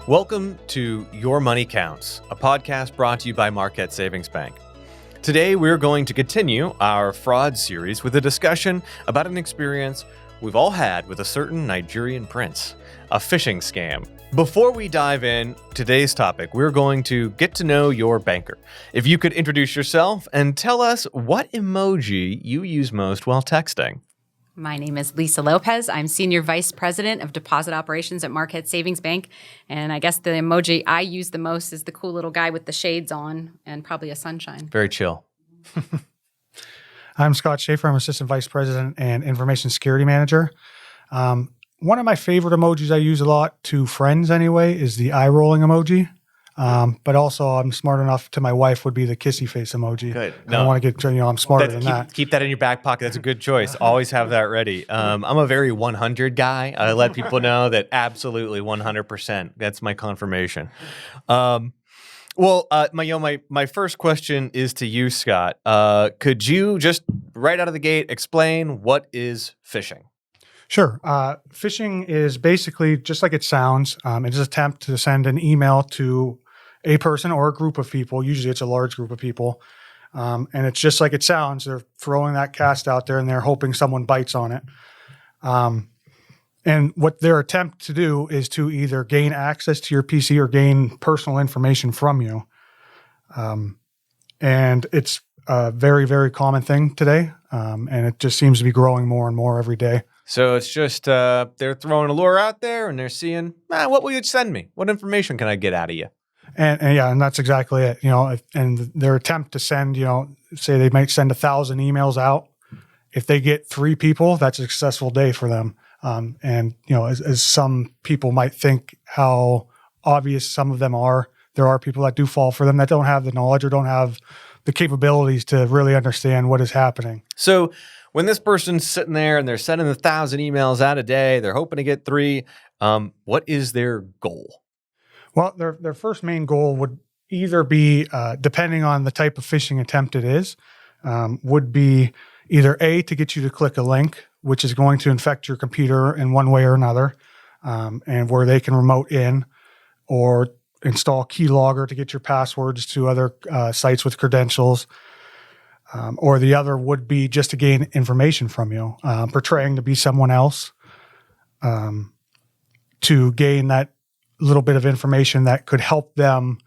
Welcome to Your Money Counts, a podcast brought to you by Marquette Savings Bank. Today, we're going to continue our fraud series with a discussion about an experience we've all had with a certain Nigerian prince, a phishing scam. Before we dive in today's topic, we're going to get to know your banker. If you could introduce yourself and tell us what emoji you use most while texting. My name is Lisa Lopez. I'm Senior Vice President of Deposit Operations at Marquette Savings Bank. And I guess the emoji I use the most is the cool little guy with the shades on and probably a sunshine. Very chill. I'm Scott Schaefer. I'm Assistant Vice President and Information Security Manager. One of my favorite emojis I use a lot to friends anyway is the eye-rolling emoji. But also I'm smart enough to my wife would be the kissy face emoji. Good. I don't want to get, I'm smarter than that. Keep that in your back pocket. That's a good choice. Always have that ready. I'm a very 100 guy. I let people know that absolutely 100%. That's my confirmation. My first question is to you, Scott. Could you just right out of the gate explain what is phishing? Sure. Phishing is basically just like it sounds. It is an attempt to send an email to a person or a group of people. Usually it's a large group of people. And it's just like it sounds. They're throwing that cast out there and they're hoping someone bites on it. And what their attempt to do is to either gain access to your PC or gain personal information from you. And it's a very, very common thing today. And it just seems to be growing more and more every day. So it's just they're throwing a lure out there and they're seeing, what will you send me? What information can I get out of you? And that's exactly it. And their attempt to send, say they might send 1,000 emails out. If they get 3 people, that's a successful day for them. As some people might think how obvious some of them are, there are people that do fall for them that don't have the knowledge or don't have the capabilities to really understand what is happening. So when this person's sitting there and they're sending 1,000 emails out a day, they're hoping to get 3. What is their goal? Well, their first main goal would either be, depending on the type of phishing attempt it is, would be either A, to get you to click a link, which is going to infect your computer in one way or another, and where they can remote in, or install keylogger to get your passwords to other sites with credentials. Or the other would be just to gain information from you, portraying to be someone else, to gain that little bit of information that could help them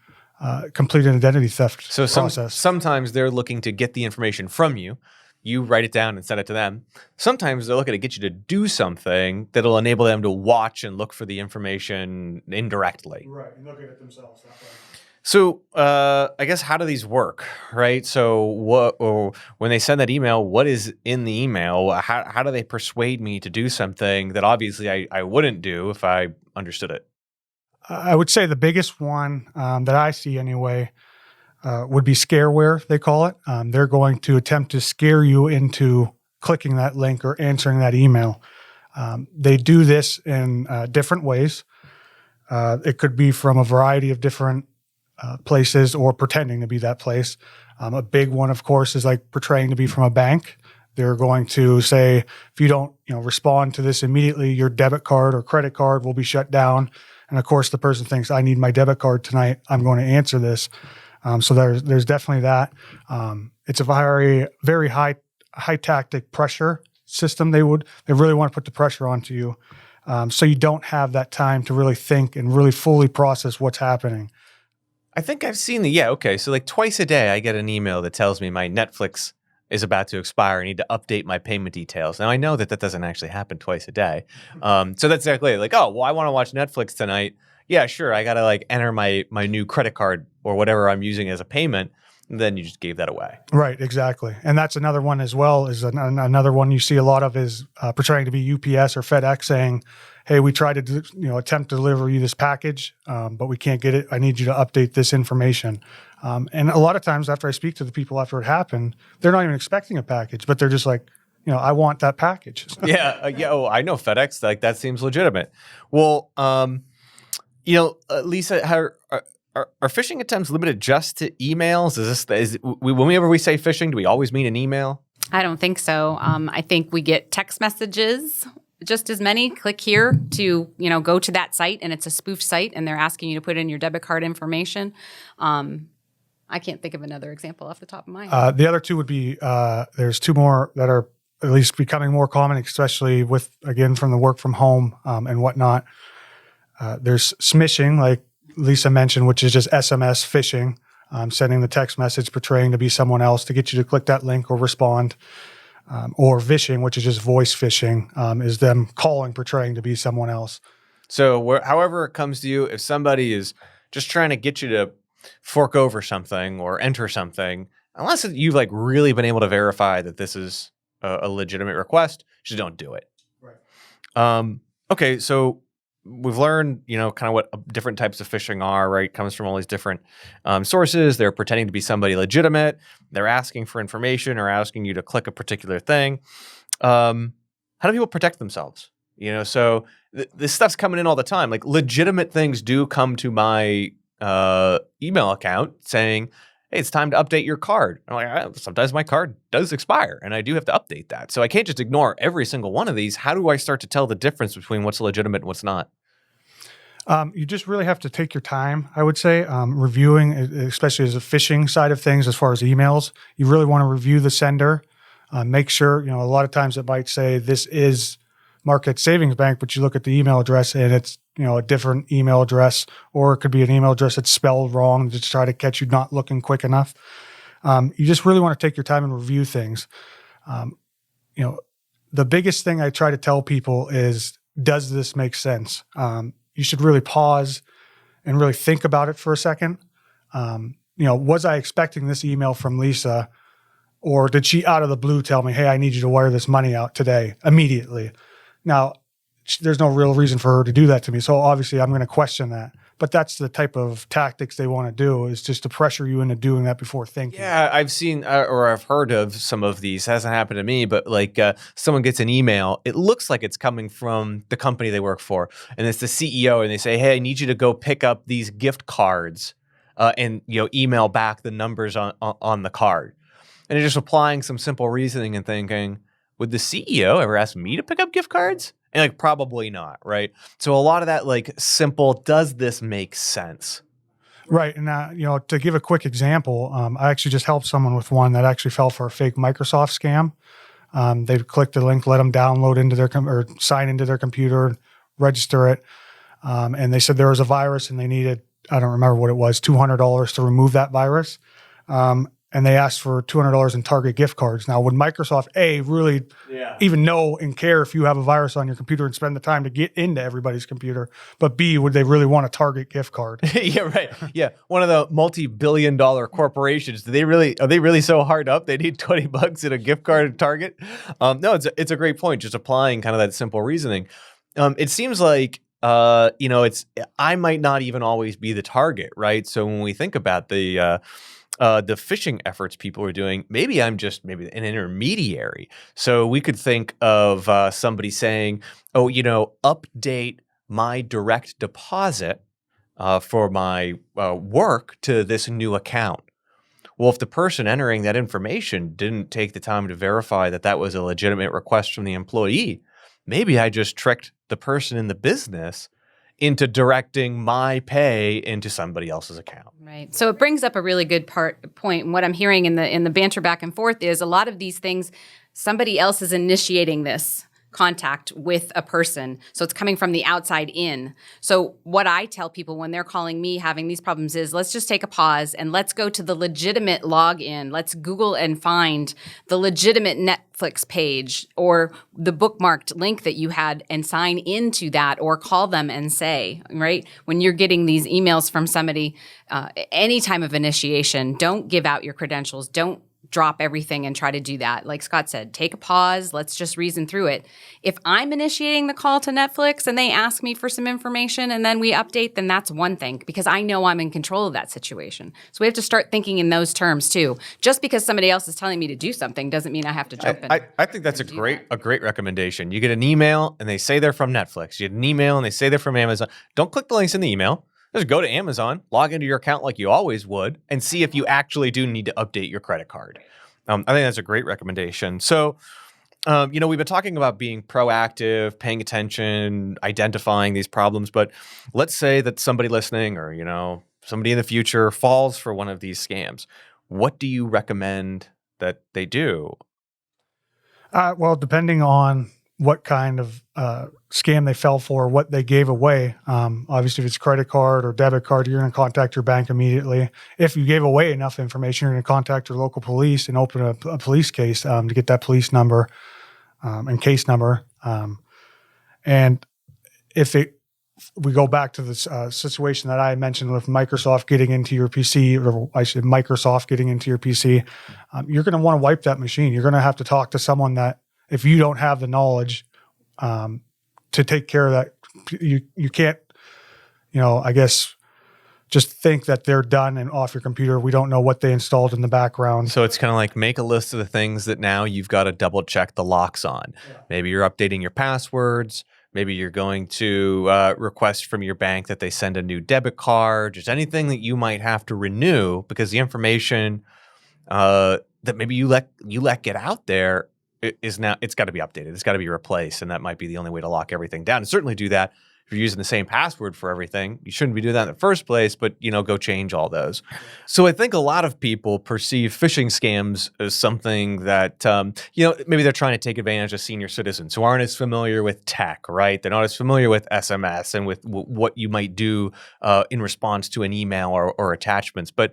complete an identity theft process. Sometimes they're looking to get the information from you. You write it down and send it to them. Sometimes they're looking to get you to do something that'll enable them to watch and look for the information indirectly. Right, and look at it themselves that way. So I guess how do these work, right? So when they send that email, what is in the email? How do they persuade me to do something that obviously I wouldn't do if I understood it? I would say the biggest one that I see anyway would be Scareware, they call it. They're going to attempt to scare you into clicking that link or answering that email. They do this in different ways. It could be from a variety of different places or pretending to be that place. A big one, of course, is like portraying to be from a bank. They're going to say, if you don't respond to this immediately, your debit card or credit card will be shut down. And of course, the person thinks, I need my debit card tonight. I'm going to answer this. So there's definitely that. It's a very, very high tactic pressure system. They really want to put the pressure onto you. So you don't have that time to really think and really fully process what's happening. I think I've seen so like twice a day I get an email that tells me my Netflix is about to expire. I need to update my payment details. Now I know that doesn't actually happen twice a day. So that's exactly like, I want to watch Netflix tonight. Yeah, sure. I got to enter my new credit card or whatever I'm using as a payment. And then you just gave that away. Right, exactly. And that's another one as well, is another one you see a lot of is portraying to be UPS or FedEx saying, hey, we tried to attempt to deliver you this package, but we can't get it. I need you to update this information. And a lot of times after I speak to the people after it happened, they're not even expecting a package, but they're just like, I want that package. Yeah. I know FedEx. That seems legitimate. Well, Lisa, are phishing attempts limited just to emails? Whenever we say phishing, do we always mean an email? I don't think so. I think we get text messages just as many. Click here to, go to that site, and it's a spoof site, and they're asking you to put in your debit card information. I can't think of another example off the top of my head. The other two would be, there's two more that are at least becoming more common, especially with, again, from the work from home and whatnot. There's smishing, like Lisa mentioned, which is just SMS phishing, sending the text message portraying to be someone else to get you to click that link or respond. Or phishing, which is just voice phishing, is them calling portraying to be someone else. So however it comes to you, if somebody is just trying to get you to fork over something or enter something, unless you've like really been able to verify that this is a legitimate request, just don't do it. Right. Okay, so we've learned, kind of what different types of phishing are, right? It comes from all these different sources. They're pretending to be somebody legitimate. They're asking for information or asking you to click a particular thing. How do people protect themselves? So this stuff's coming in all the time. Like legitimate things do come to my email account saying, hey, it's time to update your card. I'm like, sometimes my card does expire and I do have to update that. So I can't just ignore every single one of these. How do I start to tell the difference between what's legitimate and what's not? You just really have to take your time, I would say, reviewing, especially as a phishing side of things, as far as emails. You really want to review the sender, make sure, a lot of times it might say this is Marquette Savings Bank, but you look at the email address and it's, a different email address, or it could be an email address that's spelled wrong to try to catch you not looking quick enough. You just really want to take your time and review things. The biggest thing I try to tell people is, does this make sense? You should really pause and really think about it for a second. Was I expecting this email from Lisa, or did she out of the blue tell me, hey, I need you to wire this money out today, immediately? Now, there's no real reason for her to do that to me. So obviously I'm going to question that. But that's the type of tactics they want to do, is just to pressure you into doing that before thinking. Yeah, I've seen or I've heard of some of these. It hasn't happened to me, but like someone gets an email. It looks like it's coming from the company they work for. And it's the CEO, and they say, hey, I need you to go pick up these gift cards and email back the numbers on the card. And they're just applying some simple reasoning and thinking, would the CEO ever ask me to pick up gift cards? And like, probably not, right? So a lot of that like simple, does this make sense? Right. And, to give a quick example, I actually just helped someone with one that actually fell for a fake Microsoft scam. They clicked the link, let them download into their or sign into their computer, register it. And they said there was a virus and they needed, I don't remember what it was, $200 to remove that virus. And they asked for $200 in Target gift cards. Now, would Microsoft, really even know and care if you have a virus on your computer and spend the time to get into everybody's computer? But B, would they really want a Target gift card? Yeah, right. Yeah, one of the multi-billion-dollar corporations. Are they really so hard up? They need $20 in a gift card at Target? No, it's a great point. Just applying kind of that simple reasoning. It seems like I might not even always be the target, right? So when we think about the phishing efforts people are doing, maybe I'm just an intermediary. So we could think of somebody saying, oh, update my direct deposit for my work to this new account. Well, if the person entering that information didn't take the time to verify that that was a legitimate request from the employee, maybe I just tricked the person in the business into directing my pay into somebody else's account. Right. So it brings up a really good point. And what I'm hearing in the banter back and forth is a lot of these things, somebody else is initiating this contact with a person. So it's coming from the outside in. So what I tell people when they're calling me having these problems is, let's just take a pause and let's go to the legitimate login. Let's Google and find the legitimate Netflix page or the bookmarked link that you had and sign into that, or call them and say, right? When you're getting these emails from somebody, any time of initiation, don't give out your credentials. Don't drop everything and try to do that. Like Scott said, take a pause. Let's just reason through it. If I'm initiating the call to Netflix and they ask me for some information and then we update, then that's one thing, because I know I'm in control of that situation. So we have to start thinking in those terms too. Just because somebody else is telling me to do something doesn't mean I have to jump in. I think that's a great recommendation. You get an email and they say they're from Netflix. You get an email and they say they're from Amazon. Don't click the links in the email. Just go to Amazon, log into your account like you always would, and see if you actually do need to update your credit card. I think that's a great recommendation. So We've been talking about being proactive, paying attention, identifying these problems, but let's say that somebody listening or, somebody in the future falls for one of these scams. What do you recommend that they do? Well, depending on what kind of scam they fell for, what they gave away. Obviously, if it's credit card or debit card, you're going to contact your bank immediately. If you gave away enough information, you're going to contact your local police and open a police case to get that police number and case number. And if we go back to this situation that I mentioned with Microsoft getting into your PC, or I should Microsoft getting into your PC, you're going to want to wipe that machine. You're going to have to talk to someone that, if you don't have the knowledge to take care of that, you can't, I guess, just think that they're done and off your computer. We don't know what they installed in the background. So it's kind of like make a list of the things that now you've got to double check the locks on. Yeah. Maybe you're updating your passwords. Maybe you're going to request from your bank that they send a new debit card, just anything that you might have to renew because the information that maybe you let get out there is now, it's got to be updated. It's got to be replaced. And that might be the only way to lock everything down. And certainly do that. If you're using the same password for everything, you shouldn't be doing that in the first place, but, go change all those. So I think a lot of people perceive phishing scams as something that, maybe they're trying to take advantage of senior citizens who aren't as familiar with tech, right? They're not as familiar with SMS and with what you might do in response to an email or attachments. But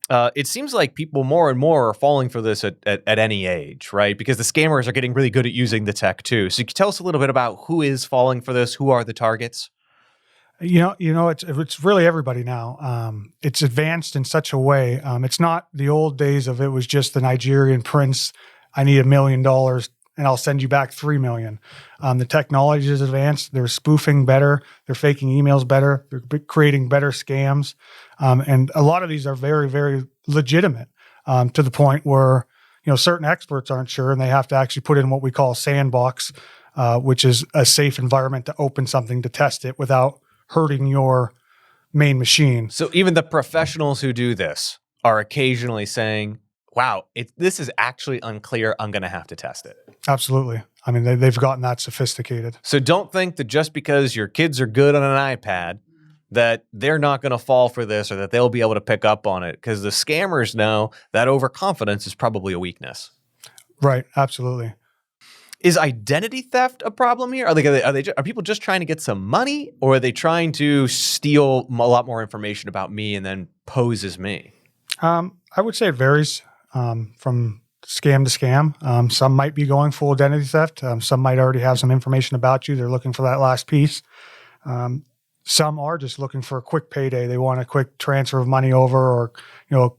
it seems like people more and more are falling for this at any age, right? Because the scammers are getting really good at using the tech too. So you can tell us a little bit about who is falling for this? Who are the targets? It's really everybody now. It's advanced in such a way. It's not the old days of it was just the Nigerian prince. I need $1 million and I'll send you back 3 million. The technology is advanced. They're spoofing better. They're faking emails better. They're creating better scams. And a lot of these are very, very legitimate to the point where, certain experts aren't sure and they have to actually put in what we call a sandbox, which is a safe environment to open something to test it without hurting your main machine. So even the professionals who do this are occasionally saying, wow, this is actually unclear. I'm going to have to test it. Absolutely. I mean, they've gotten that sophisticated. So don't think that just because your kids are good on an iPad that they're not going to fall for this or that they'll be able to pick up on it, because the scammers know that overconfidence is probably a weakness. Right. Absolutely. Is identity theft a problem here? Are people just trying to get some money, or are they trying to steal a lot more information about me and then pose as me? I would say it varies from scam to scam. Some might be going full identity theft. Some might already have some information about you. They're looking for that last piece. Some are just looking for a quick payday. They want a quick transfer of money over, or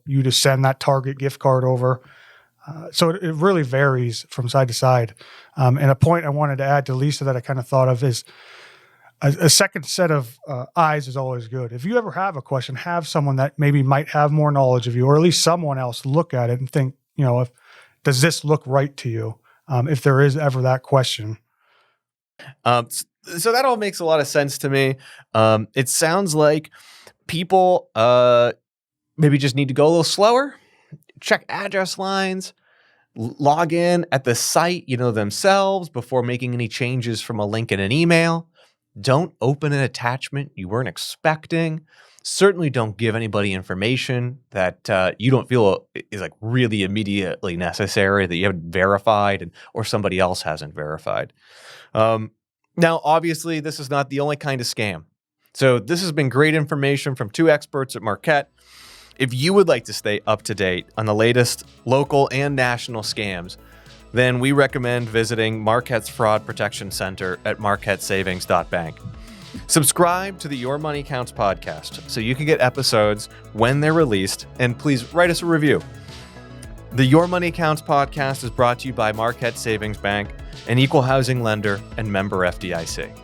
you to send that Target gift card over. So it really varies from side to side. And a point I wanted to add to Lisa that I kind of thought of is a second set of eyes is always good. If you ever have a question, have someone that maybe might have more knowledge of you, or at least someone else look at it and think, does this look right to you? If there is ever that question. So that all makes a lot of sense to me. It sounds like people maybe just need to go a little slower, check address lines, log in at the site, themselves before making any changes from a link in an email. Don't open an attachment you weren't expecting. Certainly don't give anybody information that you don't feel is like really immediately necessary, that you haven't verified or somebody else hasn't verified. Now, obviously, this is not the only kind of scam. So this has been great information from two experts at Marquette. If you would like to stay up to date on the latest local and national scams, then we recommend visiting Marquette's Fraud Protection Center at marquettesavings.bank. Subscribe to the Your Money Counts podcast so you can get episodes when they're released, and please write us a review. The Your Money Counts podcast is brought to you by Marquette Savings Bank, an equal housing lender and member FDIC.